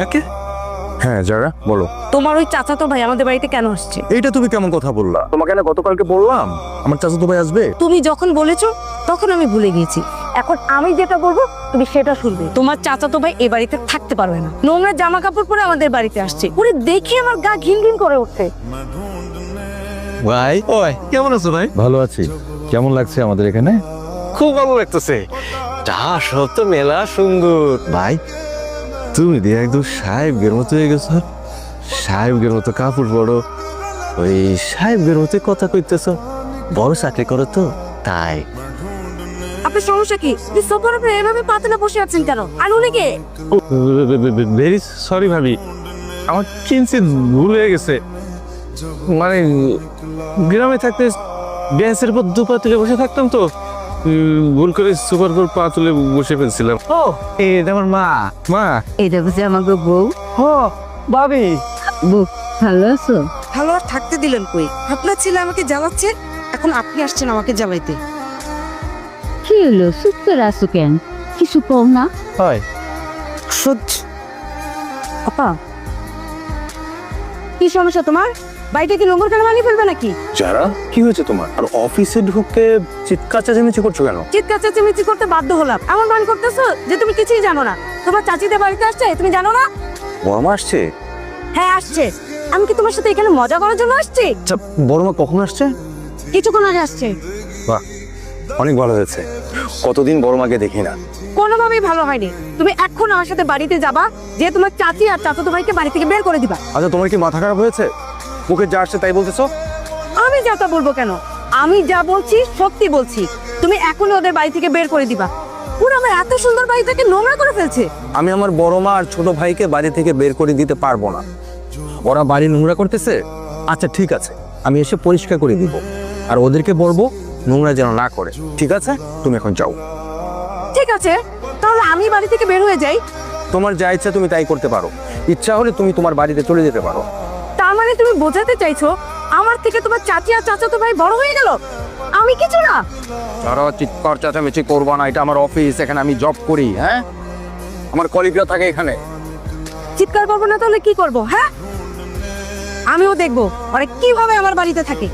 ওকে হ্যাঁ যারা বলো। তোমার ওই চাচাতো ভাই আমাদের বাড়িতে কেন আসছে? এইটা তুমি কেমন কথা বললা? তোমাকে না গতকালকে বললাম আমার চাচাতো ভাই আসবে। তুমি যখন বলেছো তখন আমি ভুলে গিয়েছি। এখন আমি যেটা বলবো তুমি সেটা শুনবে। তোমার চাচাতো ভাই এ বাড়িতে থাকতে পারবে না। নোংরা জামা কাপড় পরে আমাদের বাড়িতে আসছে। ওরে দেখে আমার গা ঘিন ঘিন করে উঠছে। ভাই ওই কেমন আছো ভাই? ভালো আছি। কেমন লাগছে আমাদের এখানে? খুব ভালো লাগতেছে। তা সব তো মেলা সুন্দর। ভাই তুমি দিয়ে একদম সাহেবের মতো হয়ে গেছো। সাহেবের মতো কাপড় পরো, ওই সাহেবের মতো কথা কইতেছ। বড় চাকরি করো তো তাই। আপনার সমস্যা কি? সোফার উপরে এভাবে পাতলা বসে আছেন কেন? আর উনি কে? ভেরি সরি ভাবি, আমার কিঞ্চিত ভুল হয়ে গেছে। মানে গ্রামে থাকতে গ্যাসের উপর দু পা তুলে বসে থাকতাম তো, ভুল করে সুপার করে পা তুলে বসে ফেলছিলাম। ও এটা আমার মা। মা এটা বুঝি আমাকে বউ? ও ভাবি, বউ ভালো আছো? ভালো আর থাকতে দিলেন কই? আপনার ছেলে আমাকে জ্বালাচ্ছে, এখন আপনি আসছেন আমাকে জ্বালাইতে। কি হলো চুপ করে আছো কেন? কিছু কও না? হয় সহ্য। আপা কি সমস্যা তোমার? বাড়িতে কি নোংর করে বানিয়ে ফেলবে নাকি? যারা কি হয়েছে তোমার? আর অফিসে ঢুকে চিৎকার চেঁচামেচি করছো কেন? চিৎকার চেঁচামেচি করতে বাধ্য হলাম। এমন বান করতেছো যে তুমি কিছুই জানো না। তোমার চাচিদের বাড়িতে আসছে, তুমি জানো না? বড় মা আসছে? হ্যাঁ আসছে। আমি কি তোমার সাথে এখানে মজা করার জন্য আসছি? আচ্ছা বড় মা কখন আসছে? কিছুক্ষণ আগে আসছে। বাহ অনেক ভালো হয়েছে। কতদিন বড় মাকে দেখি না। কোনোভাবেই ভালো হয়নি। তুমি এখন আমার সাথে বাড়িতে যাবা, যে তোমার চাচি আর চাচাতো ভাইকে বাড়ি থেকে বের করে দিবা। আচ্ছা তোমার কি মাথা খারাপ হয়েছে? মুখে যা আসছে তাই বলতেছো? আমি যা তা বলবো কেন? আমি যা বলছি সত্যি বলছি। তুমি এখনই ওদের বাড়ি থেকে বের করে দিবা। পুরো আমার এত সুন্দর বাড়িটাকে নোংরা করে ফেলছে। আমি আমার বড় মা আর ছোট ভাইকে বাড়ি থেকে বের করে দিতে পারবো না। ওরা বাড়ি নোংরা করতেছে। আচ্ছা ঠিক আছে, আমি এসে পরিষ্কার করে দিব, আর ওদেরকে বলবো নোংরা যেন না করে। ঠিক আছে, তুমি এখন যাও। ঠিক আছে, তাহলে আমি বাড়ি থেকে বের হয়ে যাই। তোমার যা ইচ্ছা তুমি তাই করতে পারো। ইচ্ছা হলে তুমি তোমার বাড়িতে চলে যেতে পারো। তার মানে তুমি বোঝাতে চাইছো আমার থেকে তোমার চাচি আর চাচাতো ভাই বড় হয়ে গেল, আমি কিছু না? যারা চিৎকার চেঁচামেচি করবো না, এটা আমার অফিস, এখানে আমি জব করি। হ্যাঁ, আমার কলিগরা থাকে এখানে। চিৎকার করবো না তাহলে কি করবো? হ্যাঁ, আমিও দেখবো ওরা কিভাবে আমার বাড়িতে থাকে।